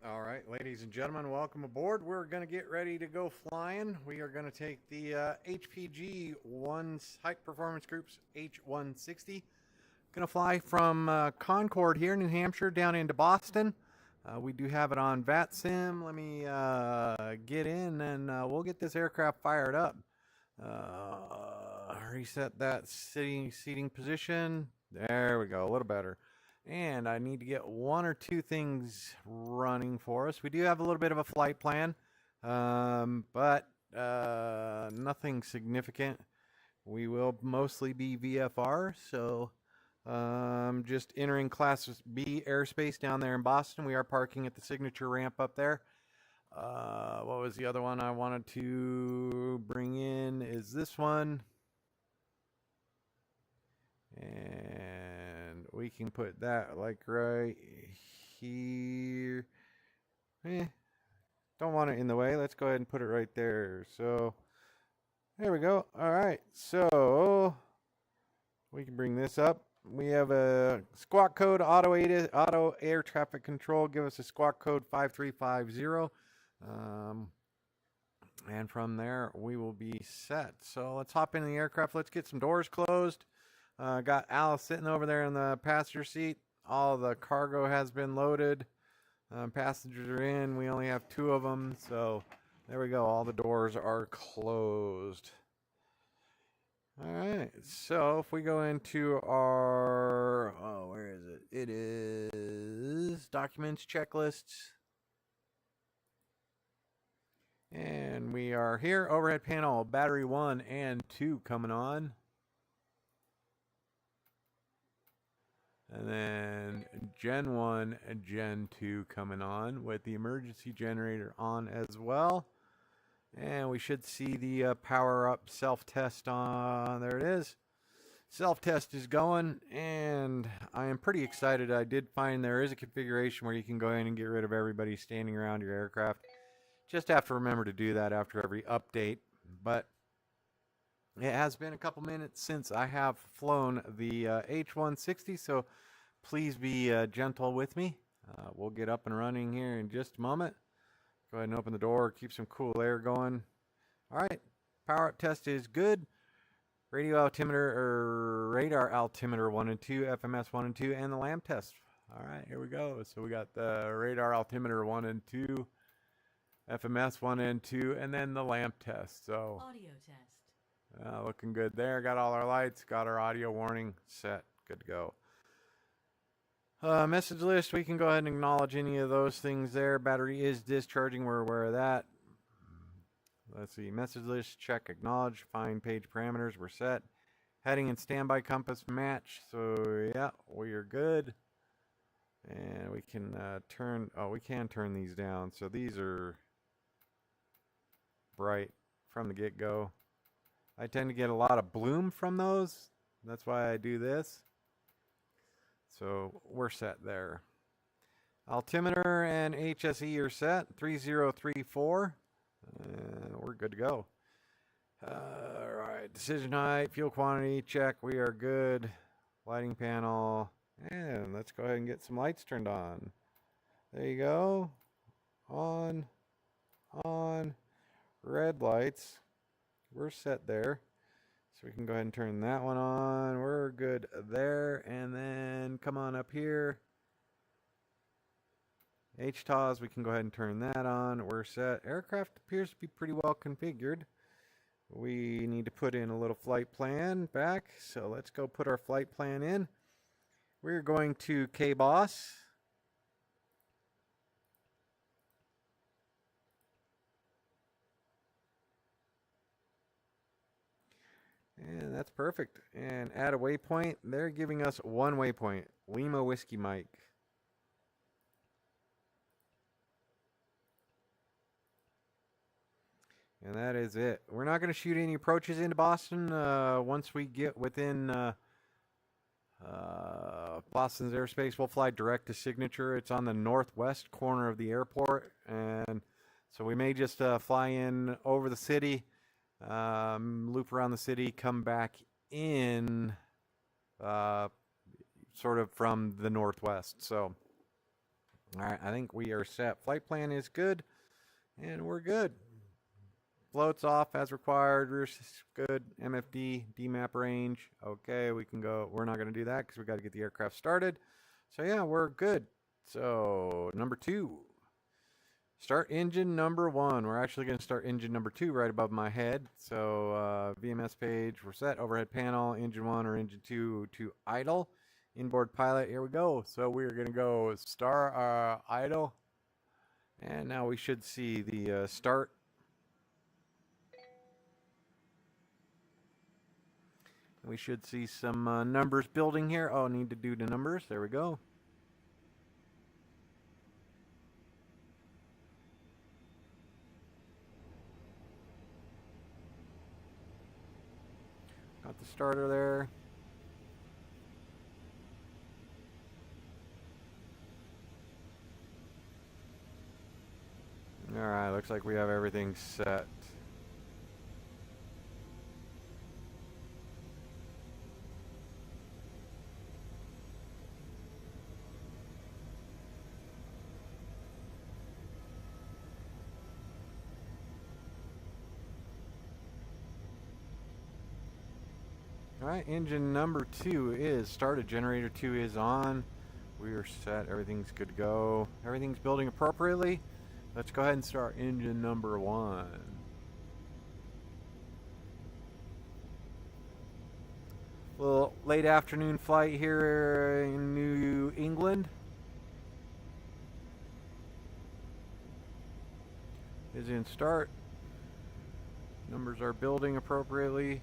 All right, ladies and gentlemen, welcome aboard. We're going to get ready to go flying. We are going to take the HPG Hype Performance Group's H160. Going to fly from Concorde here, New Hampshire, down into Boston. We do have it on VATSIM. Let me get in and we'll get this aircraft fired up. Reset that seating position. There we go, a little better. And I need to get one or two things running for us. We do have a little bit of a flight plan, but nothing significant. We will mostly be VFR, so just entering Class B airspace down there in Boston. We are parking at the signature ramp up there. What was the other one I wanted to bring in? Is this one. And we can put that like right here. Don't want it in the way. Let's go ahead and put it right there. So there we go. All right, so we can bring this up. We have a squawk code auto air traffic control. Give us a squawk code 5350. And from there we will be set. So let's hop into the aircraft. Let's get some doors closed. Got Alice sitting over there in the passenger seat. All the cargo has been loaded. Passengers are in. We only have 2 of them. So there we go. All the doors are closed. All right. So if we go into our, where is it? It is documents, checklists. And we are here. Overhead panel, battery 1 and 2 coming on. And then Gen 1 and Gen 2 coming on with the emergency generator on as well. And we should see the power up self-test on. There it is. Self-test is going, and I am pretty excited. I did find there is a configuration where you can go in and get rid of everybody standing around your aircraft. Just have to remember to do that after every update. But it has been a couple minutes since I have flown the H160, so please be gentle with me. We'll get up and running here in just a moment. Go ahead and open the door, keep some cool air going. All right, power up test is good. Radio altimeter or radar altimeter 1 and 2, FMS 1 and 2, and the lamp test. All right, here we go. So we got the radar altimeter 1 and 2, FMS 1 and 2, and then the lamp test. So audio test. Looking good there. Got all our lights, got our audio warning set. Good to go. Message list, we can go ahead and acknowledge any of those things there. Battery is discharging. We're aware of that. Let's see. Message list, check, acknowledge. Find page parameters. We're set. Heading and standby compass match. So, yeah, we are good. And we can we can turn these down. So these are bright from the get-go. I tend to get a lot of bloom from those. That's why I do this. So we're set there. Altimeter and HSE are set. 3034. We're good to go. All right. Decision height, fuel quantity, check. We are good. Lighting panel. And let's go ahead and get some lights turned on. There you go. On. Red lights. We're set there. So we can go ahead and turn that one on. We're good there. And then come on up here. HTOS, we can go ahead and turn that on. We're set. Aircraft appears to be pretty well configured. We need to put in a little flight plan back. So let's go put our flight plan in. We're going to KBOS. And that's perfect. And add a waypoint. They're giving us one waypoint. Lima Whiskey Mike. And that is it. We're not going to shoot any approaches into Boston. Once we get within Boston's airspace, we'll fly direct to signature. It's on the northwest corner of the airport. And so we may just fly in over the city. Loop around the city, come back in sort of from the northwest. So Alright, I think we are set. Flight plan is good, and we're good. Floats off as required, rear good, MFD, DMAP range. Okay, we can go. We're not going to do that because we got to get the aircraft started. So yeah, we're good. So number 2. Start engine number 1. We're actually going to start engine number 2 right above my head. So VMS page, we're set. Overhead panel, engine 1 or engine 2 to idle. Inboard pilot, here we go. So we're going to go star idle. And now we should see the start. We should see some numbers building here. Oh, need to do the numbers. There we go. Got the starter there. Alright, looks like we have everything set. Alright, engine number 2 is started. Generator 2 is on. We are set. Everything's good to go. Everything's building appropriately. Let's go ahead and start engine number 1. Little late afternoon flight here in New England. Is in start. Numbers are building appropriately.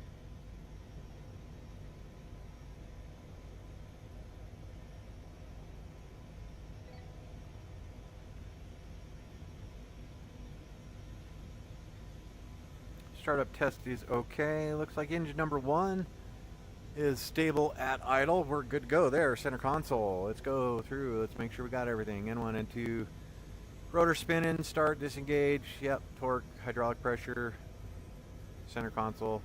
Startup test is okay. Looks like engine number 1 is stable at idle. We're good to go there. Center console. Let's go through. Let's make sure we got everything. N1 and 2. Rotor spinning. Start, disengage. Yep. Torque, hydraulic pressure. Center console.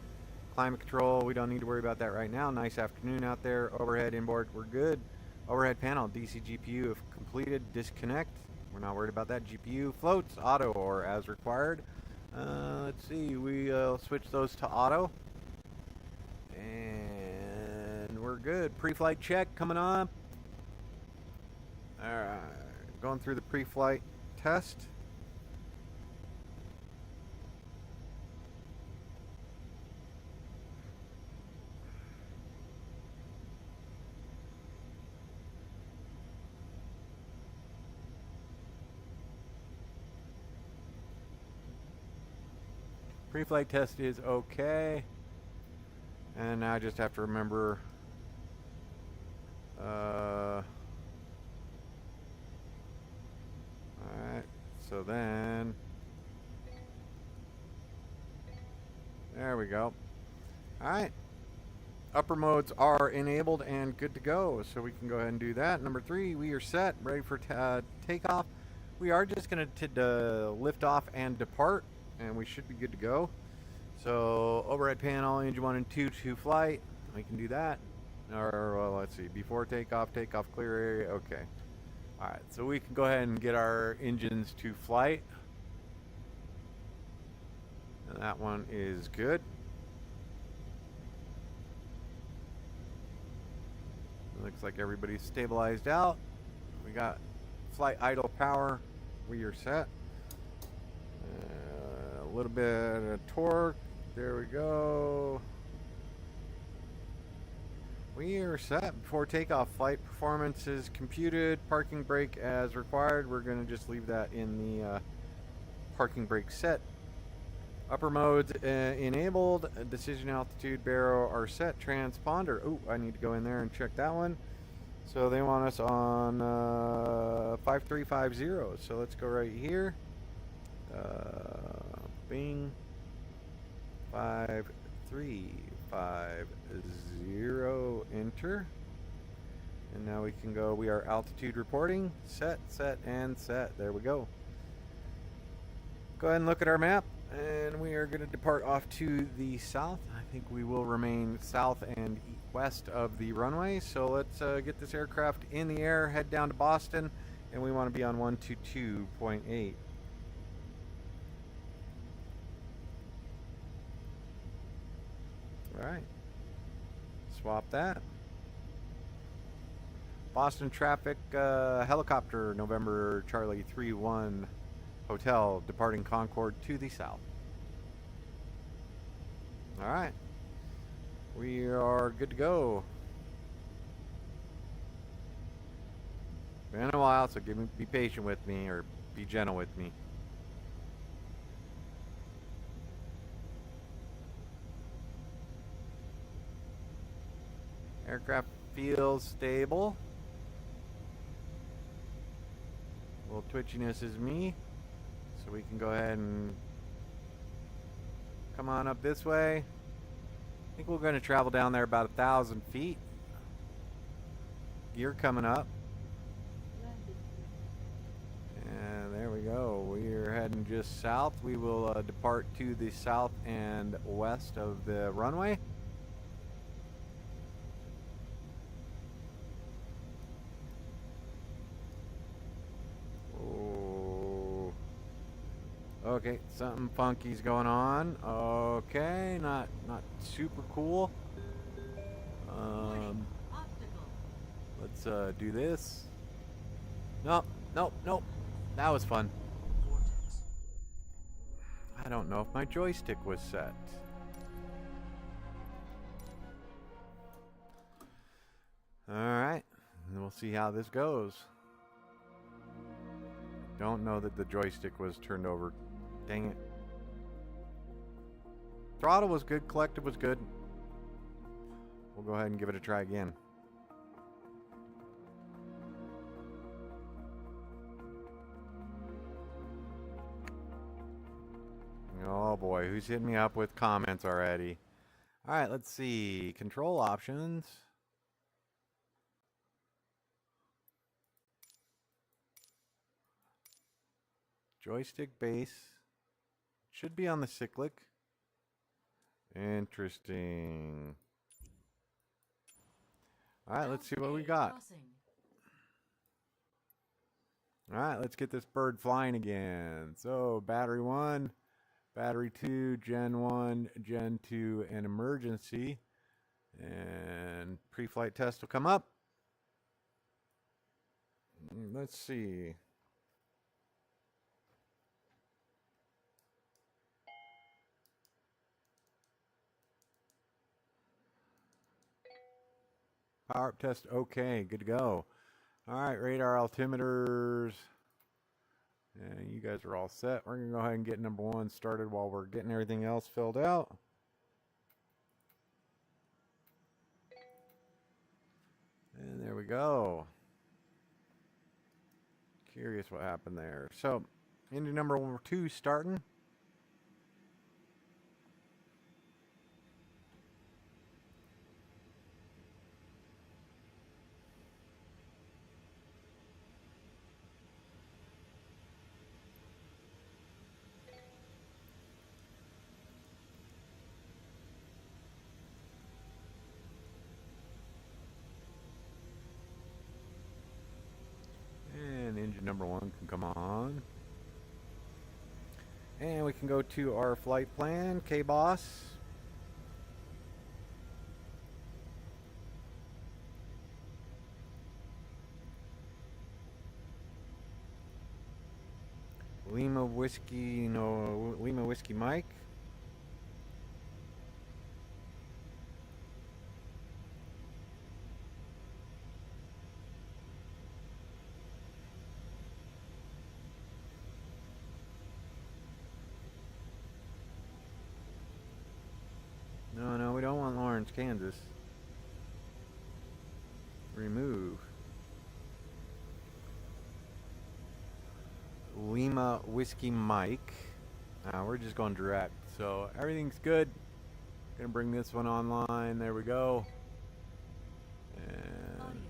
Climate control. We don't need to worry about that right now. Nice afternoon out there. Overhead, inboard. We're good. Overhead panel. DC GPU if completed. Disconnect. We're not worried about that. GPU floats. Auto or as required. Let's see, we'll switch those to auto. And we're good. Pre-flight check coming up. Alright, going through the pre-flight test. Pre-flight test is okay. And now I just have to remember alright, so then there we go. Alright, upper modes are enabled and good to go, so we can go ahead and do that. Number 3, we are set, ready for takeoff. We are just going to lift off and depart, and we should be good to go. So overhead panel, engine 1 and 2 to flight. We can do that. Or well, let's see, before takeoff, takeoff clear area. Okay. All right, so we can go ahead and get our engines to flight. And that one is good. Looks like everybody's stabilized out. We got flight idle power. We are set. A little bit of torque. There we go. We are set. Before takeoff, flight performance is computed. Parking brake as required. We're going to just leave that in the parking brake set. Upper modes enabled. Decision altitude barrow are set. Transponder. Oh, I need to go in there and check that one. So they want us on 5350. So let's go right here. Bing. 5350. Enter. And now we can go. We are altitude reporting. Set, set, and set. There we go. Go ahead and look at our map. And we are going to depart off to the south. I think we will remain south and west of the runway. So let's get this aircraft in the air, head down to Boston, and we want to be on 122.8. All right, swap that. Boston traffic helicopter, November Charlie 31 Hotel, departing Concorde to the south. All right, we are good to go. Been a while, so be patient with me, or be gentle with me. Aircraft feels stable. A little twitchiness is me, so we can go ahead and come on up this way. I think we're going to travel down there about 1,000 feet. Gear coming up. And there we go. We are heading just south. We will depart to the south and west of the runway. Oh. Okay, something funky's going on. Okay, not super cool. Let's do this. Nope. That was fun. I don't know if my joystick was set. Alright, and we'll see how this goes. Don't know that the joystick was turned over. Dang it. Throttle was good, collective was good. We'll go ahead and give it a try again. Oh boy, who's hitting me up with comments already? Alright, let's see. Control options. Joystick base. Should be on the cyclic. Interesting. Alright, let's see what we got. Alright, let's get this bird flying again. So, battery 1, battery 2, Gen 1, Gen 2, and emergency. And pre-flight test will come up. Let's see. Power up test, okay, good to go. Alright, radar altimeters. And you guys are all set. We're going to go ahead and get number 1 started while we're getting everything else filled out. And there we go. Curious what happened there. So, engine number 2 starting. Engine number 1 can come on. And we can go to our flight plan, K-Boss. Lima Whiskey Mike. No, we don't want Lawrence, Kansas. Remove. Lima Whiskey Mike. We're just going direct, so everything's good. Gonna bring this one online. There we go. And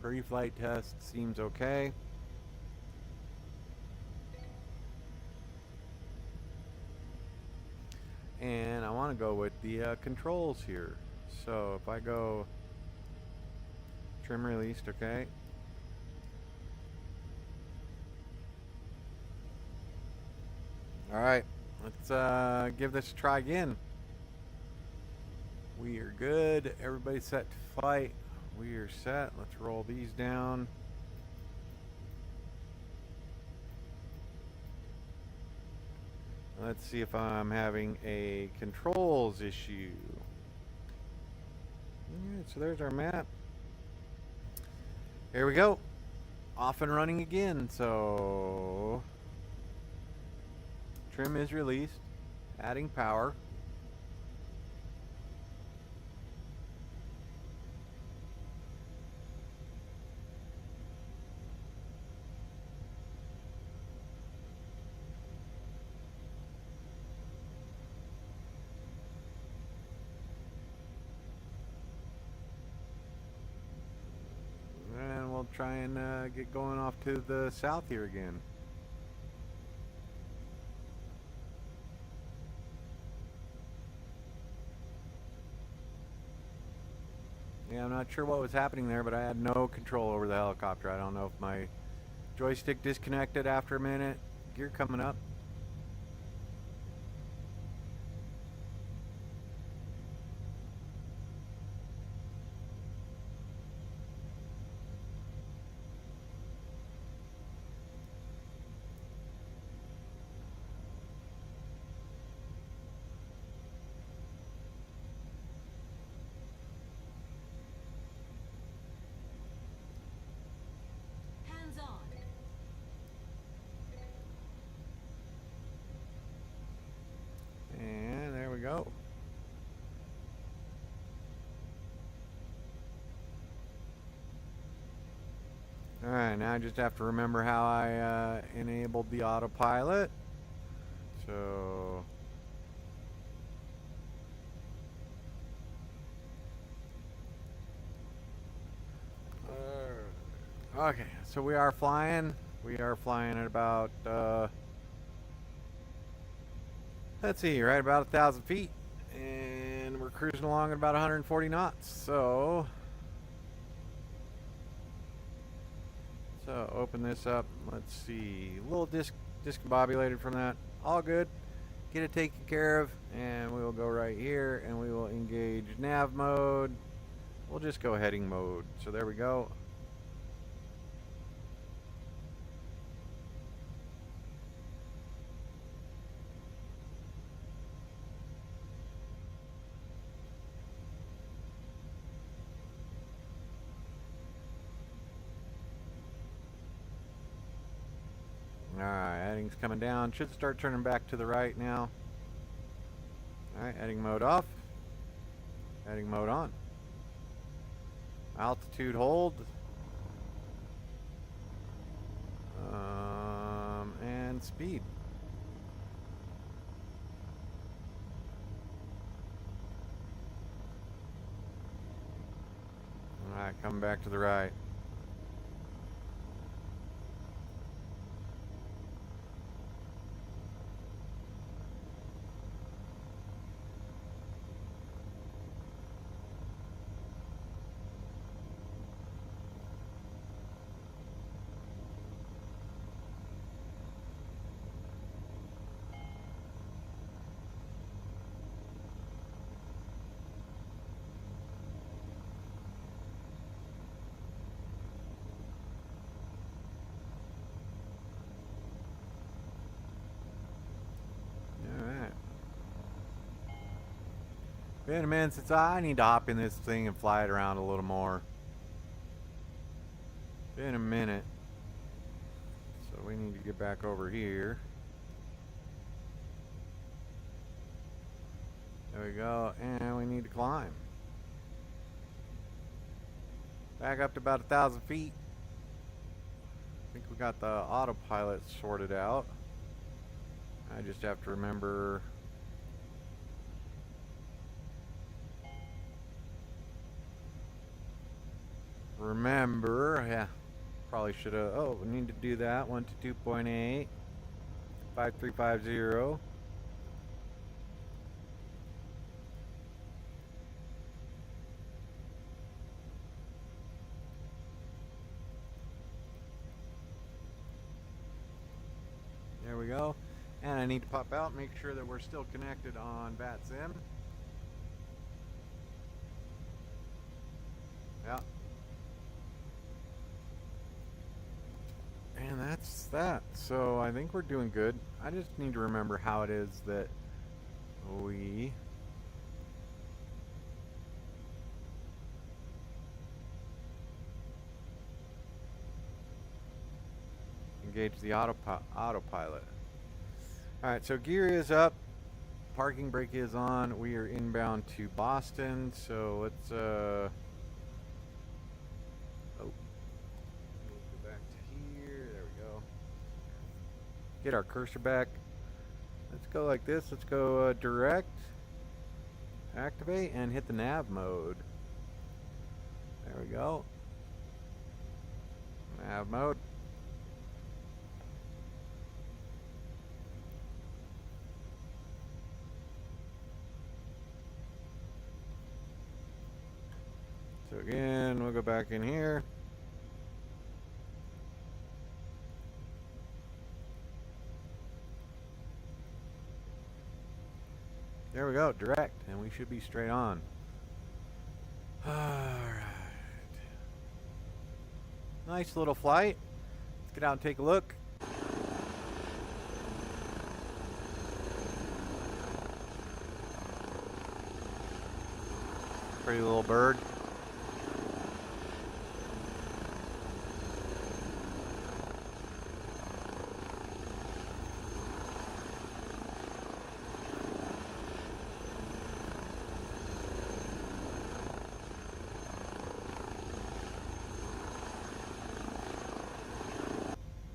pre-flight test seems okay. And I want to go with the controls here. So if I go trim released, okay. Alright, let's give this a try again. We are good. Everybody's set to flight. We are set. Let's roll these down. Let's see if I'm having a controls issue. Alright, so there's our map. Here we go. Off and running again. So trim is released. Adding power. And we'll try and get going off to the south here again. Yeah, I'm not sure what was happening there, but I had no control over the helicopter. I don't know if my joystick disconnected after a minute. Gear coming up. And there we go. Alright, now I just have to remember how I enabled the autopilot. So okay, so we are flying. We are flying at about let's see, right about 1,000 feet, and we're cruising along at about 140 knots. So open this up. Let's see, a little discombobulated from that. All good. Get it taken care of, and we will go right here, and we will engage nav mode. We'll just go heading mode. So there we go. Alright, heading's coming down. Should start turning back to the right now. Alright, heading mode off. Heading mode on. Altitude hold. And speed. Alright, coming back to the right. Been a minute since I need to hop in this thing and fly it around a little more. Been a minute. So we need to get back over here. There we go. And we need to climb. Back up to about 1,000 feet. I think we got the autopilot sorted out. I just have to remember... yeah, probably should have. Oh, we need to do that. 1 to 2.8, 5350. There we go. And I need to pop out, make sure that we're still connected on VATSIM. Yeah. And that's that. So I think we're doing good. I just need to remember how it is that we engage the autopilot. Alright, so gear is up. Parking brake is on. We are inbound to Boston. So let's go back to here. There we go. Get our cursor back. Let's go like this. Let's go direct, activate, and hit the nav mode. There we go. Nav mode. So again, we'll go back in here. There we go, direct, and we should be straight on. Alright. Nice little flight. Let's get out and take a look. Pretty little bird.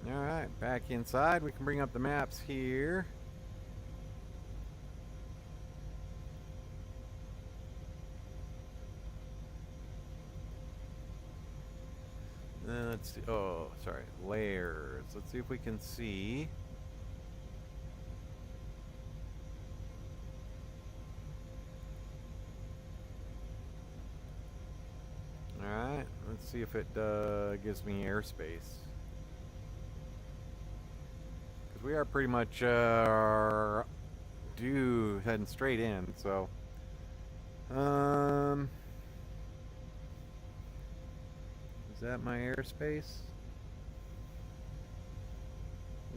Alright, back inside. We can bring up the maps here. Let's see. Oh, sorry. Layers. Let's see if we can see. Alright, let's see if it gives me airspace. Because we are pretty much heading straight in, so is that my airspace?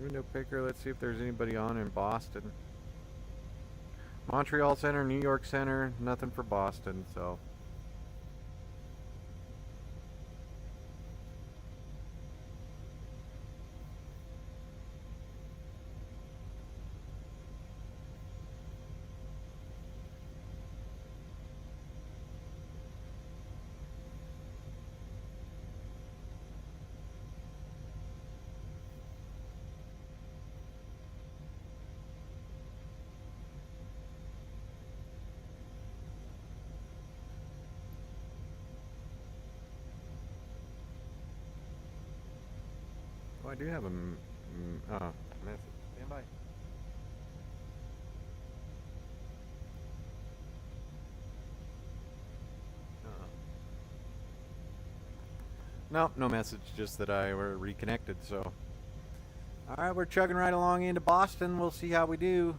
Window picker, let's see if there's anybody on in Boston. Montreal Center, New York Center, nothing for Boston, so. Oh, I do have a message. Stand by. Nope, no message, just that I were reconnected, so. Alright, we're chugging right along into Boston. We'll see how we do.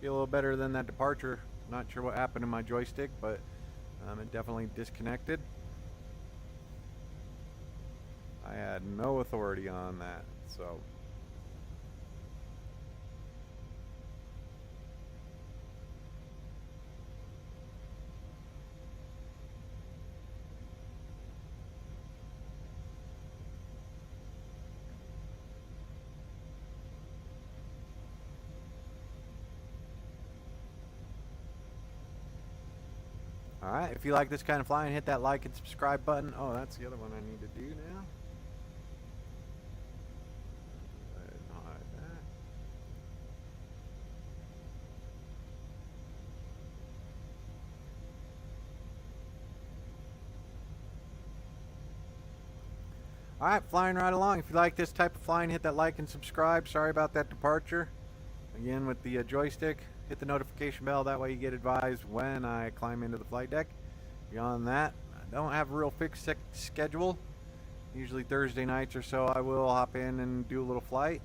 Be a little better than that departure. Not sure what happened to my joystick, but it definitely disconnected. I had no authority on that, so. Alright, if you like this kind of flying, hit that like and subscribe button. Oh, that's the other one I need to do now. Alright, flying right along. If you like this type of flying, hit that like and subscribe. Sorry about that departure. Again, with the joystick, hit the notification bell. That way you get advised when I climb into the flight deck. Beyond that, I don't have a real fixed schedule. Usually Thursday nights or so I will hop in and do a little flight.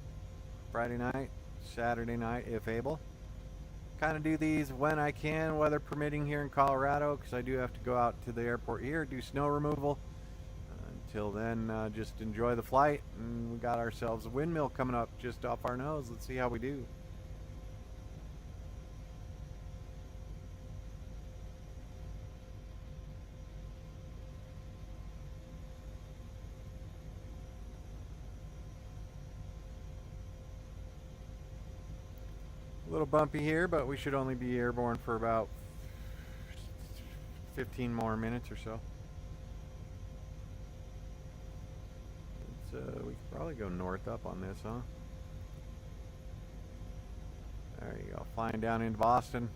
Friday night, Saturday night if able. Kind of do these when I can, weather permitting here in Colorado, because I do have to go out to the airport here, do snow removal. Until then, just enjoy the flight. And we got ourselves a windmill coming up just off our nose. Let's see how we do. A little bumpy here, but we should only be airborne for about 15 more minutes or so. We could probably go north up on this, huh? There you go, flying down into Boston.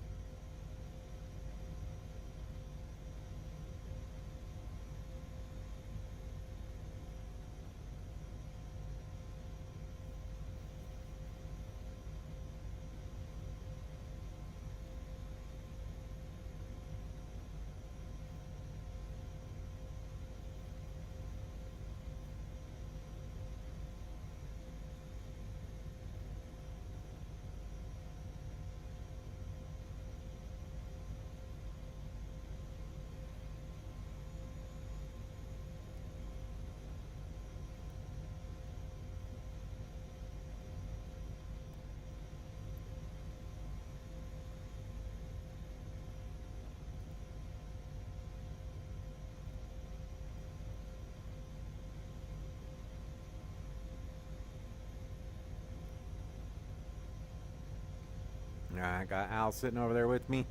I got Al sitting over there with me.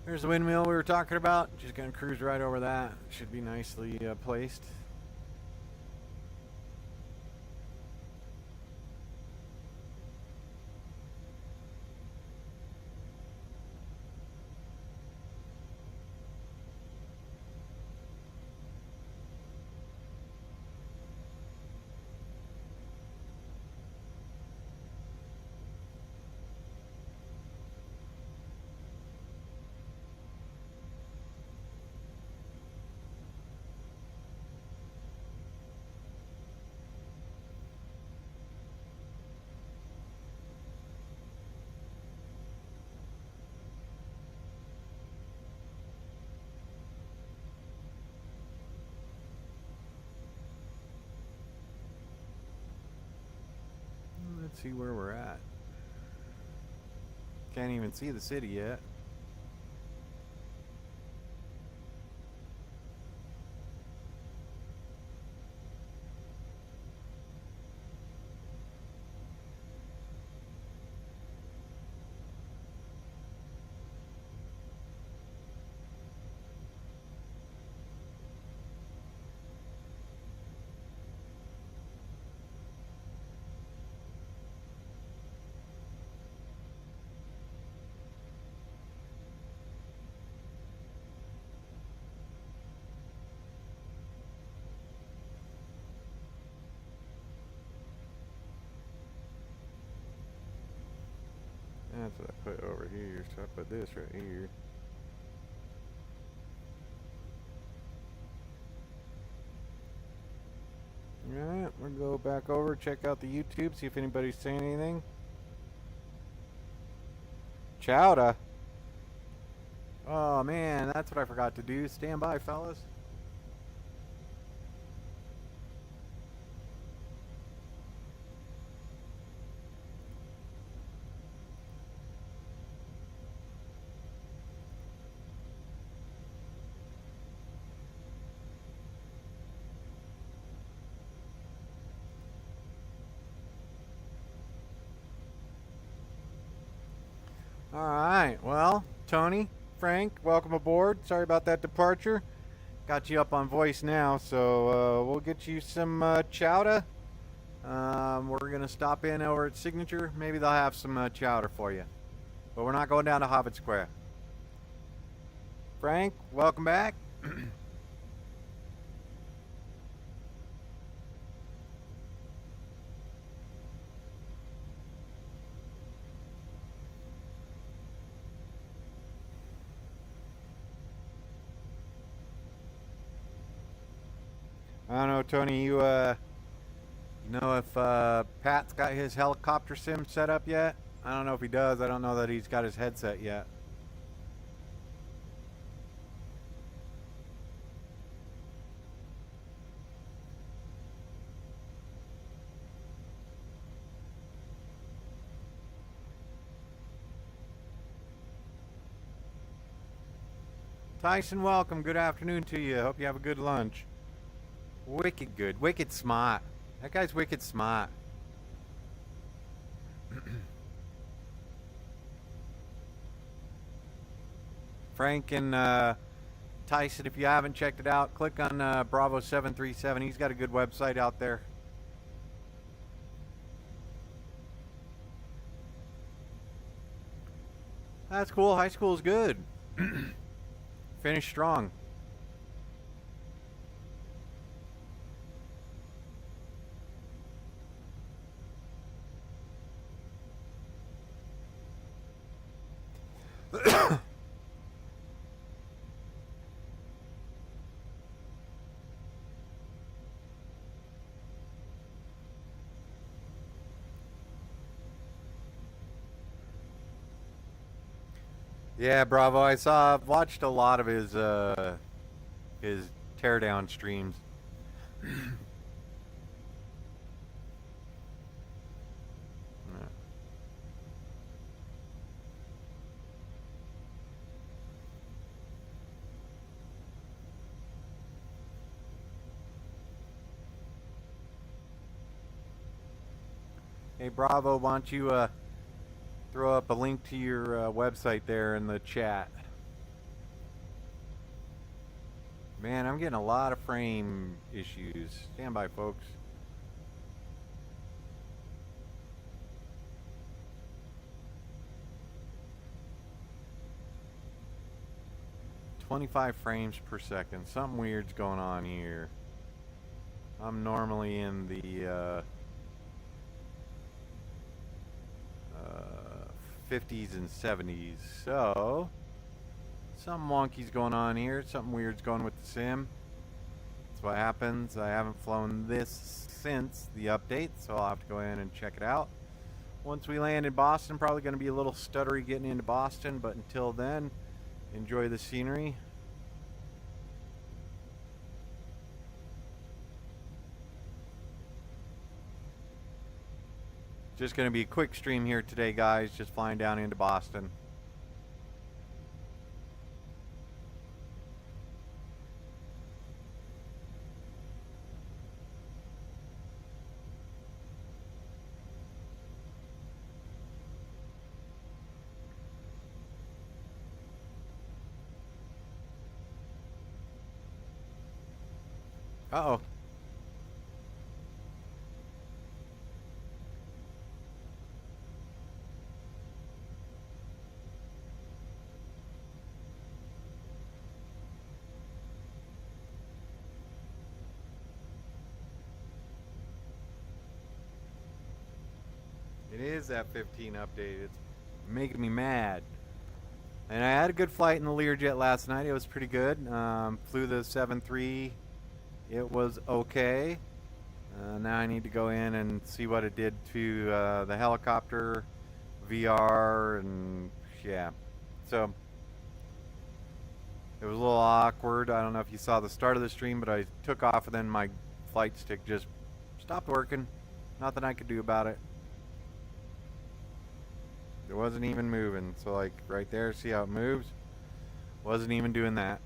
There's the windmill we were talking about. Just gonna cruise right over that. Should be nicely placed. Let's see where we're at. Can't even see the city yet. That's what I put over here, so I put this right here. Alright, we'll go back over, check out the YouTube, see if anybody's saying anything. Chowda. Oh man, that's what I forgot to do. Stand by, fellas. Alright, well, Tony, Frank, welcome aboard. Sorry about that departure. Got you up on voice now, so we'll get you some chowder. We're going to stop in over at Signature. Maybe they'll have some chowder for you. But we're not going down to Hobbit Square. Frank, welcome back. I don't know, Tony, you Know if Pat's got his helicopter sim set up yet? I don't know if he does. I don't know that he's got his headset yet. Tyson, welcome. Good afternoon to you. Hope you have a good lunch. Wicked good. Wicked smart. That guy's wicked smart. Frank and Tyson, if you haven't checked it out, click on Bravo 737. He's got a good website out there. That's cool. High school is good. Finish strong. Yeah, Bravo. Watched a lot of his teardown streams. Hey, Bravo, why don't you throw up a link to your website there in the chat? Man, I'm getting a lot of frame issues. Stand by, folks. "25 frames per second. Something weird's going on here. I'm normally in the 50s and 70s, so something wonky's going on here. Something weird's going with the sim. That's what happens. I haven't flown this since the update, so I'll have to go in and check it out. Once we land in Boston, probably going to be a little stuttery getting into Boston, but until then, enjoy the scenery. Just going to be a quick stream here today, guys. Just flying down into Boston. Uh-oh. It is that 15 update. It's making me mad. And I had a good flight in the Learjet last night. It was pretty good. Flew the 7.3. It was okay. Now I need to go in and see what it did to the helicopter, VR, and yeah. So it was a little awkward. I don't know if you saw the start of the stream, but I took off and then my flight stick just stopped working. Nothing I could do about it. It wasn't even moving. So like right there, see how it moves? Wasn't even doing that.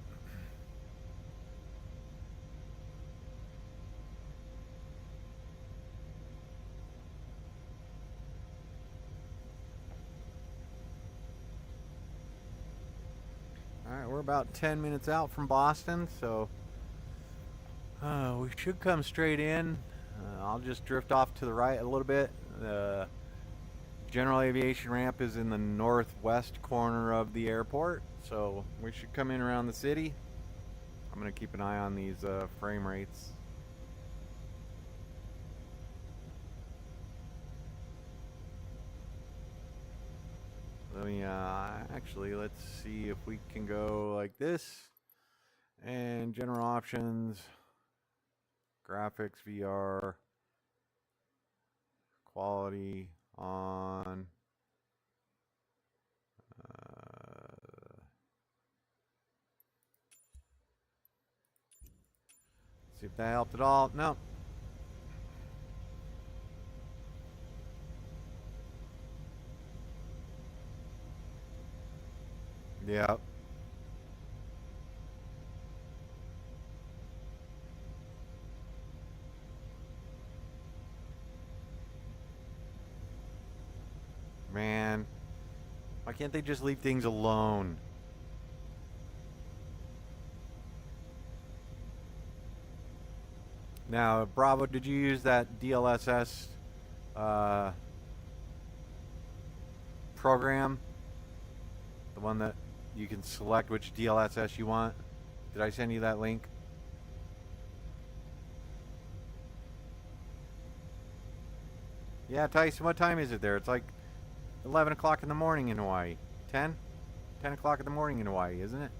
Alright, we're about 10 minutes out from Boston, so we should come straight in. I'll just drift off to the right a little bit. The general aviation ramp is in the northwest corner of the airport, so we should come in around the city. I'm going to keep an eye on these frame rates. Let me actually, let's see if we can go like this. And general options, graphics, VR. quality on. See if that helped at all. No. Yep. Man, why can't they just leave things alone? Now, Bravo, did you use that DLSS program? The one that you can select which DLSS you want? Did I send you that link? Yeah, Tyson, what time is it there? It's like 11 o'clock in the morning in Hawaii. 10? 10 o'clock in the morning in Hawaii, isn't it?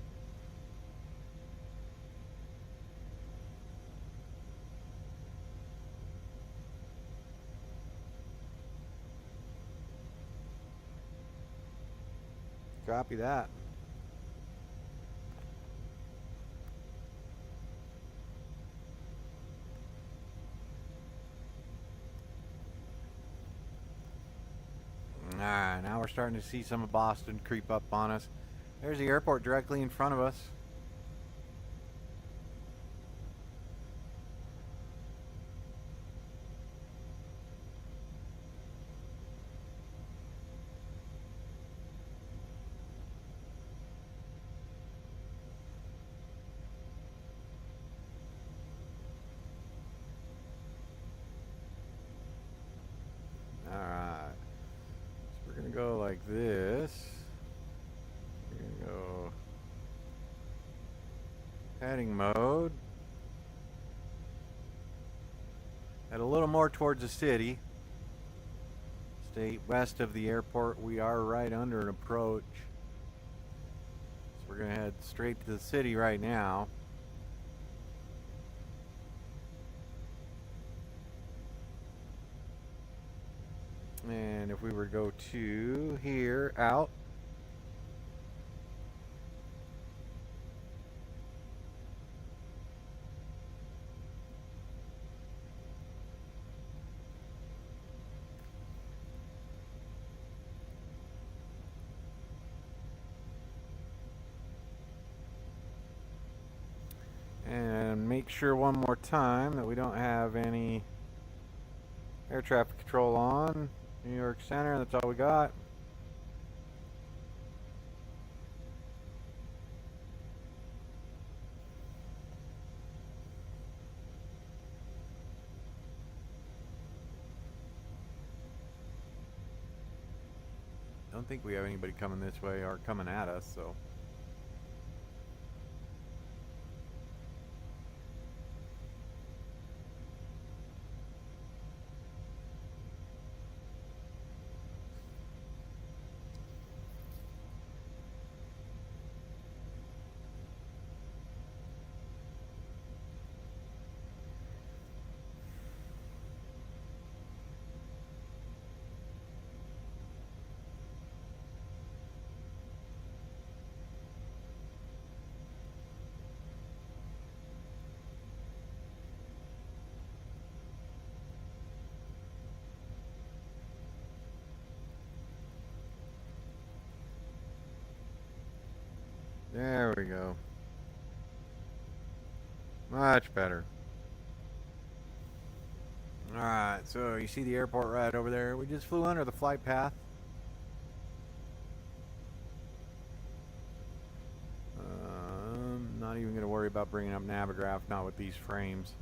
Copy that. Alright, now we're starting to see some of Boston creep up on us. There's the airport directly in front of us. Alright. So we're going to go like this. We're going to go heading mode. Head a little more towards the city. Stay west of the airport. We are right under an approach. So we're going to head straight to the city right now. And if we were to go to here, out. And make sure one more time that we don't have any air traffic control on. New York Center, that's all we got. Don't think we have anybody coming this way or coming at us, so. There we go. Much better. Alright, so you see the airport right over there. We just flew under the flight path. Not even going to worry about bringing up Navigraph, not with these frames.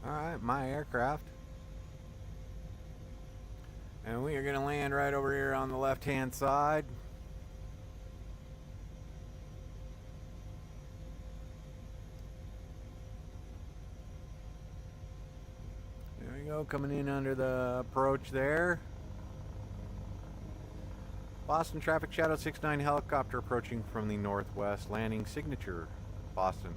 Alright, my aircraft. And we are going to land right over here on the left hand side. There we go, coming in under the approach there. Boston Traffic Shadow 69 helicopter approaching from the northwest, landing signature, Boston.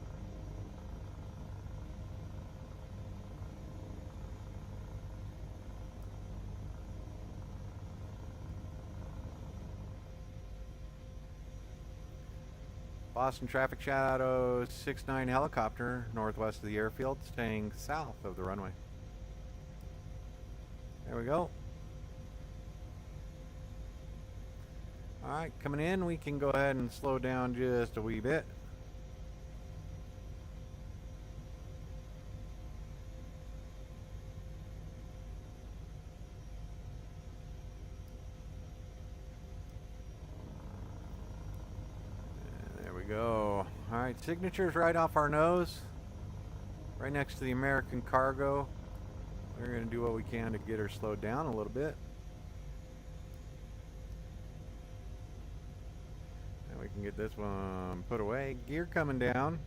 Boston Traffic Shadow 69 helicopter northwest of the airfield, staying south of the runway. There we go. Alright, coming in, we can go ahead and slow down just a wee bit. Go. Alright, signature's right off our nose, right next to the American cargo. We're going to do what we can to get her slowed down a little bit. And we can get this one put away. Gear coming down.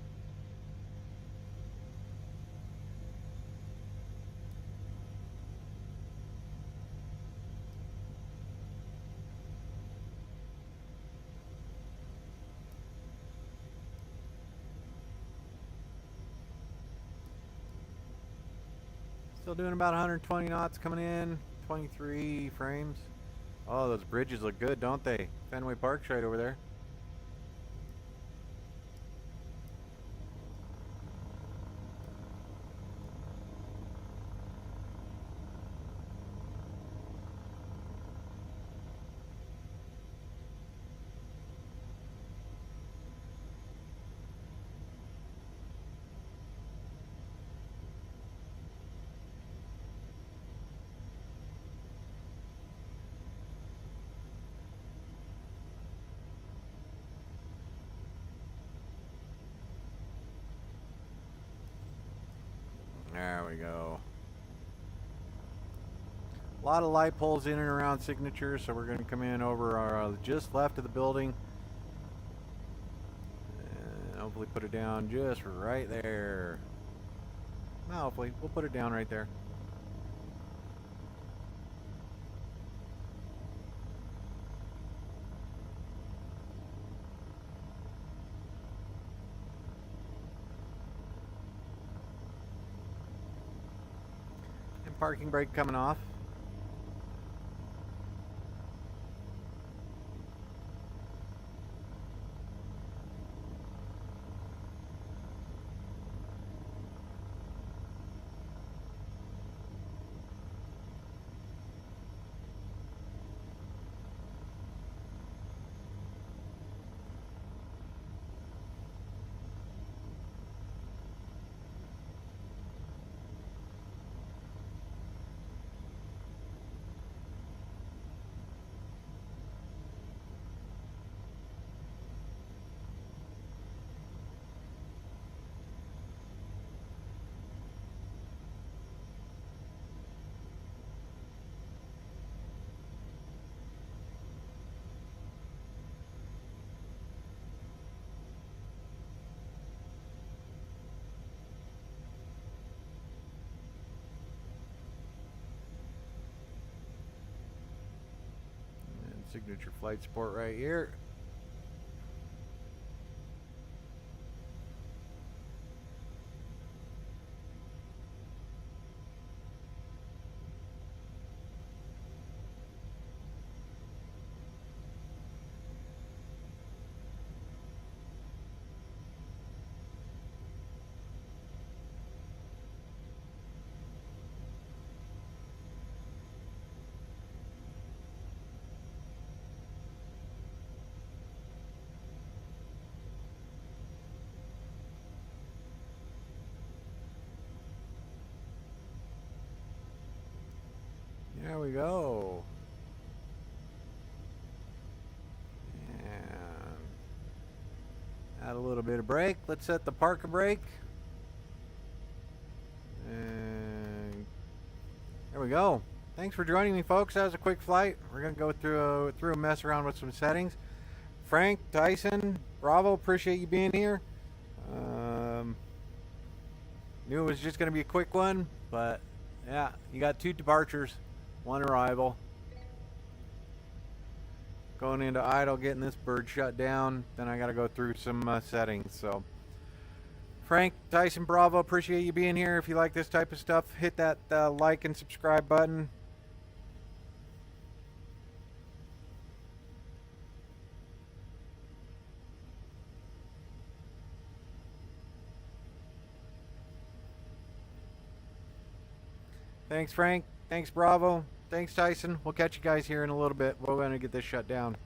Still doing about 120 knots coming in, 23 frames. Oh, those bridges look good, don't they? Fenway Park's right over there. There we go. A lot of light poles in and around signature, so we're going to come in over our just left of the building and hopefully put it down just right there. Well, hopefully we'll put it down right there. Parking brake coming off. Signature flight support right here. There we go. And add a little bit of brake. Let's set the parking brake. And There we go. Thanks for joining me, folks. That was a quick flight. We're going to go through and mess around with some settings. Frank, Tyson, Bravo, appreciate you being here. Knew it was just going to be a quick one, but yeah, you got 2 departures, 1 arrival. Going into idle, getting this bird shut down. Then I got to go through some settings. So, Frank, Tyson, Bravo, appreciate you being here. If you like this type of stuff, hit that like and subscribe button. Thanks, Frank. Thanks, Bravo. Thanks, Tyson. We'll catch you guys here in a little bit. We're going to get this shut down.